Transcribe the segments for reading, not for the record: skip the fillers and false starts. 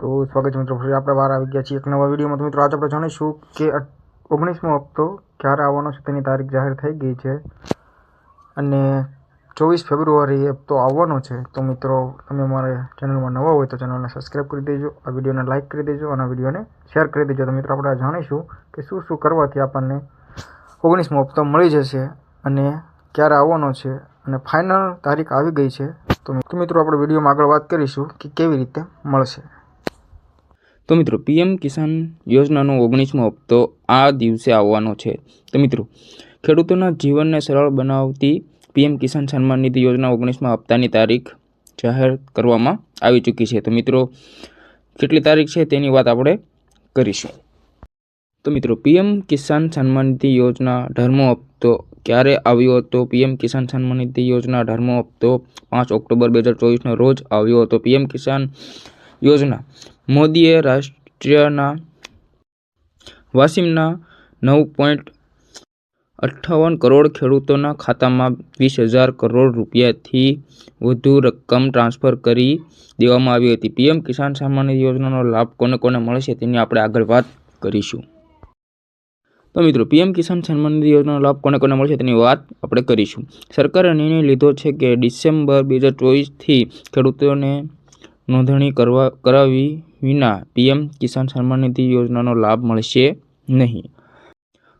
તો સ્વાગત છે મિત્રો, ફરી આપણે બહાર આવી ગયા છીએ એક નવા વિડીયોમાં। તો મિત્રો આજે આપણે જાણીશું કે 19મો હપ્તો ક્યારે આવવાનો છે, તેની તારીખ જાહેર થઈ ગઈ છે અને 24 ફેબ્રુઆરીએ હપ્તો આવવાનો છે। તો મિત્રો તમે અમારા ચેનલમાં નવા હોય તો ચેનલને સબસ્ક્રાઈબ કરી દેજો, આ વિડીયોને લાઇક કરી દેજો અને આ વિડીયોને શેર કરી દેજો। તો મિત્રો આપણે જાણીશું કે શું કરવાથી આપણને 19મો હપ્તો મળી જશે અને ક્યારે આવવાનો છે અને ફાઇનલ તારીખ આવી ગઈ છે। તો મિત્રો આપણે વિડીયોમાં આગળ વાત કરીશું કે કેવી રીતે મળશે। તો મિત્રો પીએમ કિસાન યોજનાનો 19મો હપ્તો આ દિવસે આવવાનો છે। તો મિત્રો ખેડૂતોના જીવનને સરળ બનાવતી પીએમ કિસાન સન્માન નિધિ યોજના 19મા હપ્તાની તારીખ જાહેર કરવામાં આવી ચૂકી છે। તો મિત્રો કેટલી તારીખ છે તેની વાત આપણે કરીશું। તો મિત્રો પીએમ કિસાન સન્માન નિધિ યોજના 18મો હપ્તો ક્યારે આવ્યો હતો? પીએમ કિસાન સન્માન નિધિ યોજના 18મો હપ્તો 5 ઓક્ટોબર 2024ના રોજ આવ્યો હતો। પીએમ કિસાન યોજના મોદીએ રાષ્ટ્રીયના વાસીમના 9.58 કરોડ ખેડૂતોના ખાતામાં 20,000 કરોડ રૂપિયાથી વધુ રકમ ટ્રાન્સફર કરી દેવામાં આવી હતી। પીએમ કિસાન સન્માન નિધિ યોજનાનો લાભ કોને કોને મળશે તેની આપણે આગળ વાત કરીશું। તો મિત્રો પીએમ કિસાન સન્માન નિધિ યોજનાનો લાભ કોને કોને મળશે તેની વાત આપણે કરીશું। સરકારે નિર્ણય લીધો છે કે ડિસેમ્બર 2024થી ખેડૂતોને નોંધણી કરાવી વિના પીએમ કિસાન સન્માન નિધિ યોજનાનો લાભ મળશે નહીં।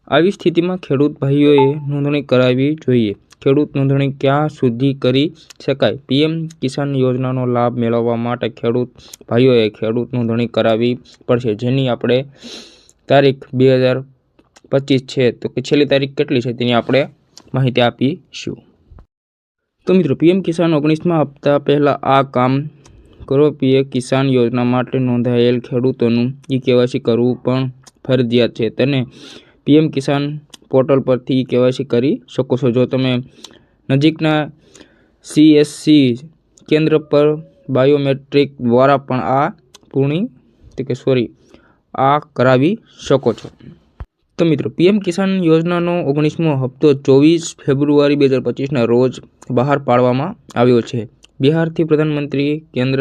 આવી સ્થિતિમાં ખેડૂત ભાઈઓએ નોંધણી કરાવવી જોઈએ। ખેડૂત નોંધણી ક્યાં સુધી કરી શકાય? પીએમ કિસાન યોજનાનો લાભ મેળવવા માટે ખેડૂત ભાઈઓએ ખેડૂત નોંધણી કરાવવી પડશે, જેની આપણે તારીખ 2025 છે। તો છેલ્લી તારીખ કેટલી છે તેની આપણે માહિતી આપીશું। તો મિત્રો પીએમ કિસાન 19મા હપ્તા પહેલાં આ કામ કરો। પીએમ કિસાન યોજના માટે નોંધાયેલ ખેડૂતોનું ઈ-કેવાયસી કરવું પણ ફરજિયાત છે। તેને પીએમ કિસાન પોર્ટલ પરથી ઈ-કેવાયસી કરી શકો છો। જો તમે નજીકના સીએસસી કેન્દ્ર પર બાયોમેટ્રિક દ્વારા પણ આ કરાવી શકો છો। તો મિત્રો પીએમ કિસાન યોજનાનો 19મો હપ્તો 24 ફેબ્રુઆરી 2025ના રોજ બહાર પાડવામાં આવ્યો છે। બિહારથી પ્રધાનમંત્રી કેન્દ્ર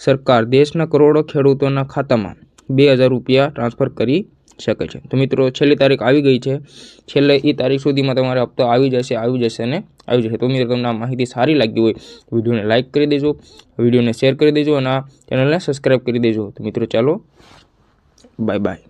સરકાર દેશના કરોડો ખેડૂતોના ખાતામાં 2,000 રૂપિયા ટ્રાન્સફર કરી શકે છે। તો મિત્રો છેલ્લી તારીખ આવી ગઈ છે, છેલ્લે એ તારીખ સુધીમાં તમારે હપ્તો આવી જશે। તો મિત્રો તમને આ માહિતી સારી લાગી હોય તો વિડીયોને લાઇક કરી દેજો, વિડીયોને શેર કરી દેજો અને આ ચેનલને સબસ્ક્રાઈબ કરી દેજો। તો મિત્રો ચાલો બાય બાય।